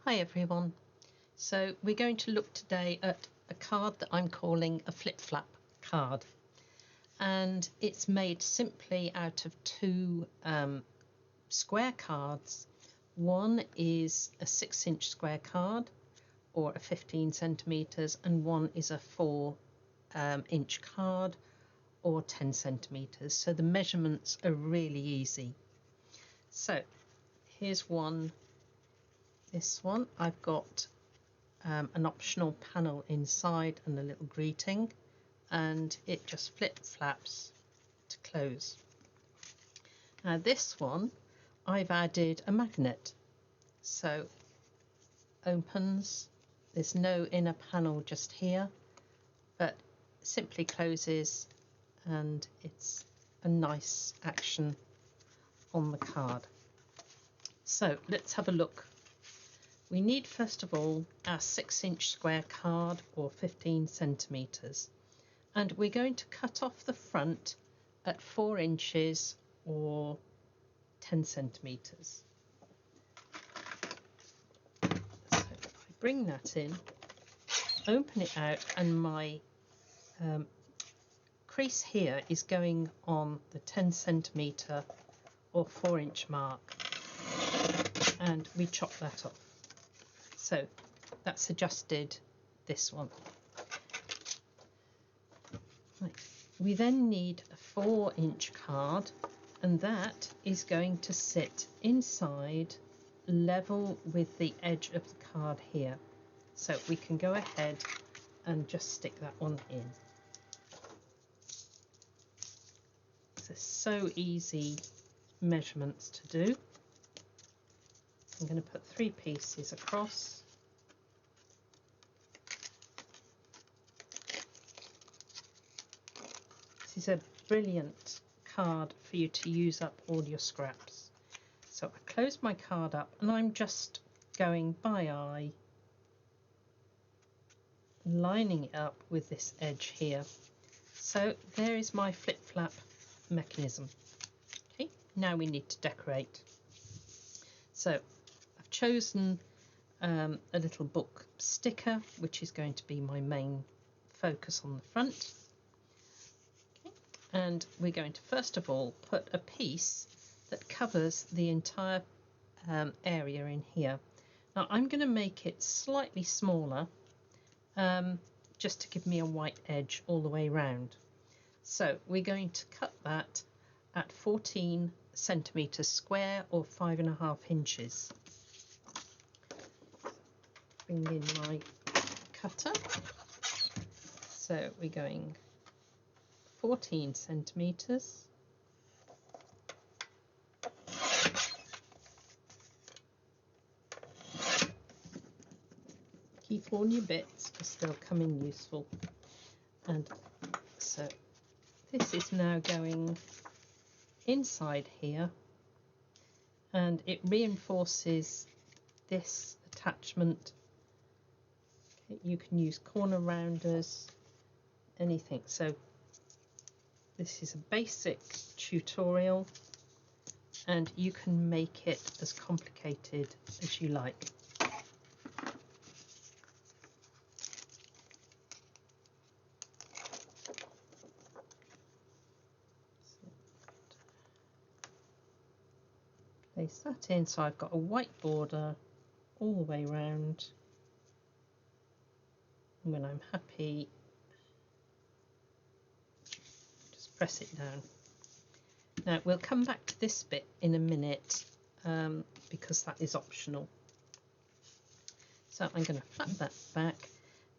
Hi everyone. So we're going to look today at a card that I'm calling a flip-flap card, and it's made simply out of two square cards. One is a 6-inch square card or a 15 centimeters, and one is a 4-inch card or 10 centimeters. So the measurements are really easy. So here's one. This one, I've got an optional panel inside and a little greeting, and it just flip-flaps to close. Now this one, I've added a magnet, so opens. There's no inner panel just here, but simply closes, and it's a nice action on the card. So let's have a look. We need first of all our 6-inch square card or 15 centimeters, and we're going to cut off the front at 4 inches or 10 centimeters. So I bring that in, open it out, and my crease here is going on the 10 centimeter or 4-inch mark, and we chop that off. So that's adjusted this one. Right. We then need a 4-inch card, and that is going to sit inside level with the edge of the card here. So we can go ahead and just stick that one in. So easy measurements to do. I'm going to put 3 pieces across. This is a brilliant card for you to use up all your scraps. So I close my card up, and I'm just going by eye, lining it up with this edge here. So there is my flip-flap mechanism. Okay, now we need to decorate. So I've chosen a little book sticker, which is going to be my main focus on the front. Okay. And we're going to first of all put a piece that covers the entire area in here. Now I'm going to make it slightly smaller, just to give me a white edge all the way round. So we're going to cut that at 14 centimeters square or 5.5 inches. Bring in my cutter. So we're going 14 centimeters. Keep all your bits because they'll come in useful. And so this is now going inside here, and it reinforces this attachment. Okay, you can use corner rounders, anything. So this is a basic tutorial, and you can make it as complicated as you like. Place that in, so I've got a white border all the way round, and when I'm happy, just press it down. Now we'll come back to this bit in a minute, because that is optional. So I'm going to flap that back.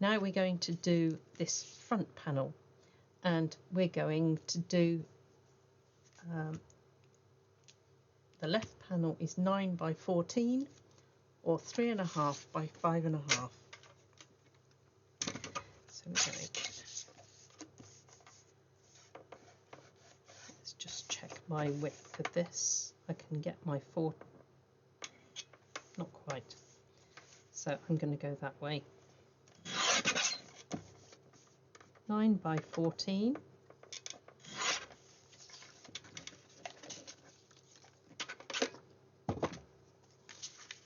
Now we're going to do this front panel, and we're going to do the left panel is 9 by 14 or 3.5 by 5.5. So we're going to, let's just check my width of this. I can get my 4, not quite. So I'm going to go that way. 9 by 14.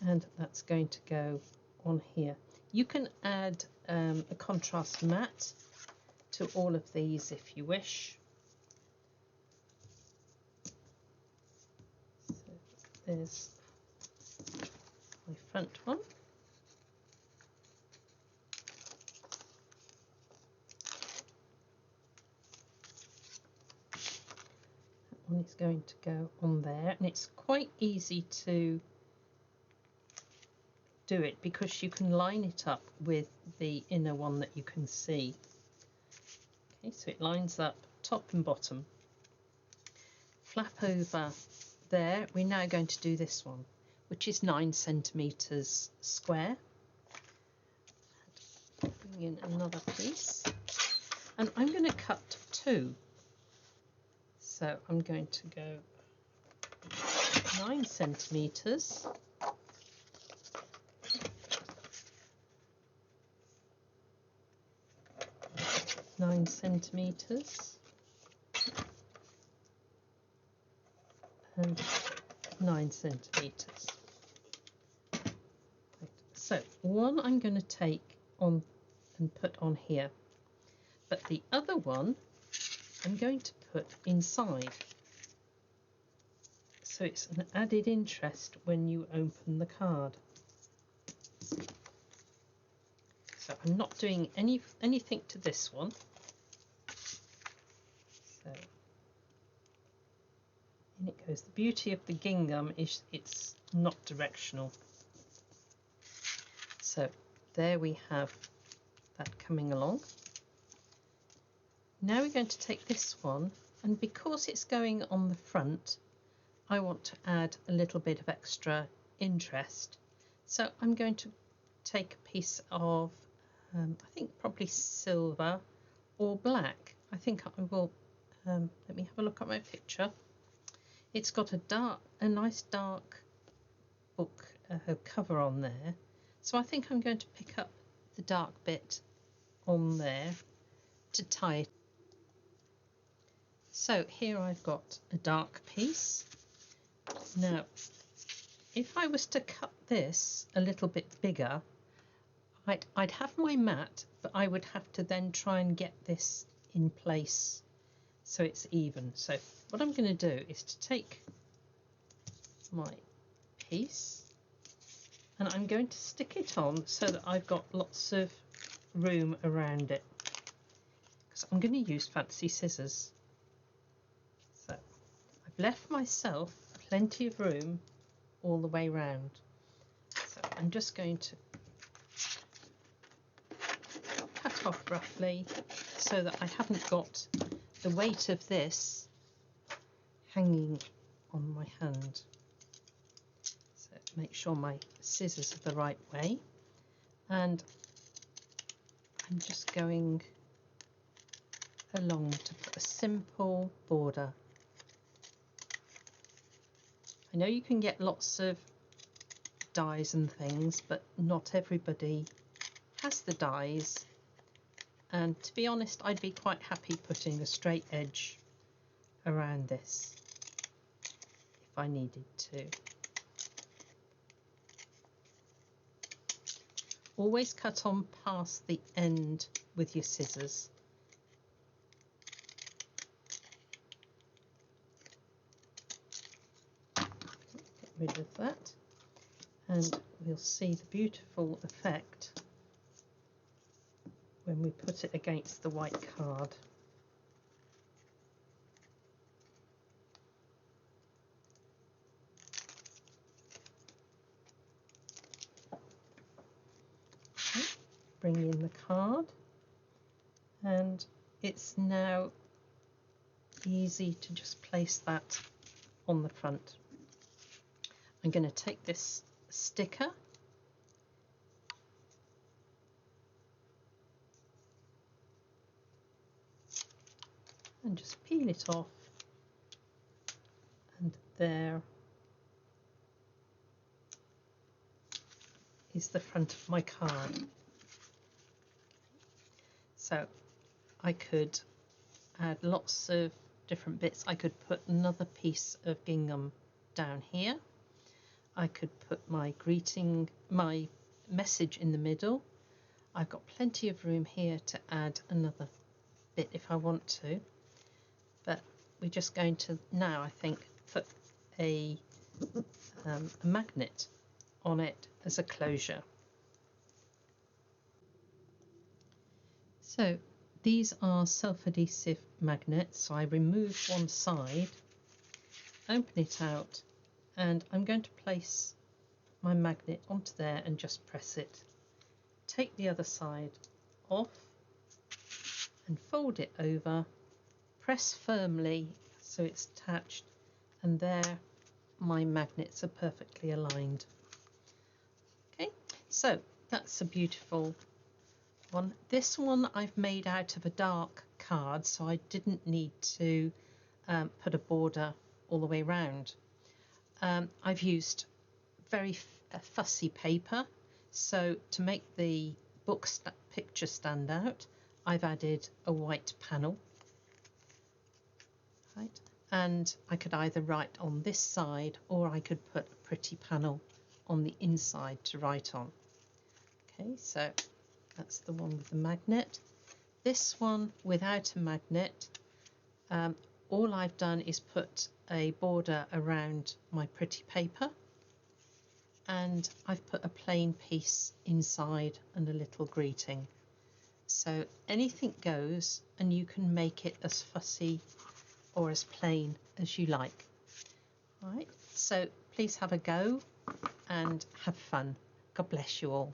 and that's going to go on here. You can add a contrast mat to all of these if you wish. So there's my front one. That one is going to go on there, and it's quite easy to do it because you can line it up with the inner one that you can see. Okay, so it lines up top and bottom. Flap over there. We're now going to do this one, which is 9 centimeters square. Bring in another piece, and I'm going to cut 2. So I'm going to go 9 centimeters. And 9 centimeters. Right. So one I'm going to take on and put on here, but the other one I'm going to put inside, so it's an added interest when you open the card. So I'm not doing anything to this one. So in it goes. The beauty of the gingham is it's not directional. So there we have that coming along. Now we're going to take this one, and because it's going on the front, I want to add a little bit of extra interest. So I'm going to take a piece of, I think probably silver or black. I think I will, let me have a look at my picture. It's got a nice dark book cover on there. So I think I'm going to pick up the dark bit on there to tie it. So here I've got a dark piece. Now, if I was to cut this a little bit bigger, I'd have my mat, but I would have to then try and get this in place so it's even. So what I'm going to do is to take my piece and I'm going to stick it on so that I've got lots of room around it, because I'm going to use fancy scissors. So I've left myself plenty of room all the way round. So I'm just going to cut off roughly so that I haven't got the weight of this hanging on my hand. So make sure my scissors are the right way, and I'm just going along to put a simple border. I know you can get lots of dies and things, but not everybody has the dies, and to be honest, I'd be quite happy putting a straight edge around this if I needed to. Always cut on past the end with your scissors. Get rid of that, and we'll see the beautiful effect when we put it against the white card. Okay, bring in the card, and it's now easy to just place that on the front. I'm going to take this sticker and just peel it off, and there is the front of my card. So I could add lots of different bits. I could put another piece of gingham down here. I could put my message in the middle. I've got plenty of room here to add another bit if I want to, but we're just going to now, I think, put a magnet on it as a closure. So these are self-adhesive magnets, so I remove one side, open it out, and I'm going to place my magnet onto there and just press it. Take the other side off and fold it over, press firmly so it's attached, and there my magnets are perfectly aligned. Okay, so that's a beautiful one. This one I've made out of a dark card, so I didn't need to put a border all the way round. I've used very fussy paper, so to make the picture stand out, I've added a white panel. Right, and I could either write on this side or I could put a pretty panel on the inside to write on. Okay, so that's the one with the magnet. This one without a magnet, all I've done is put a border around my pretty paper, and I've put a plain piece inside and a little greeting. So anything goes, and you can make it as fussy or as plain as you like. All right, so please have a go and have fun. God bless you all.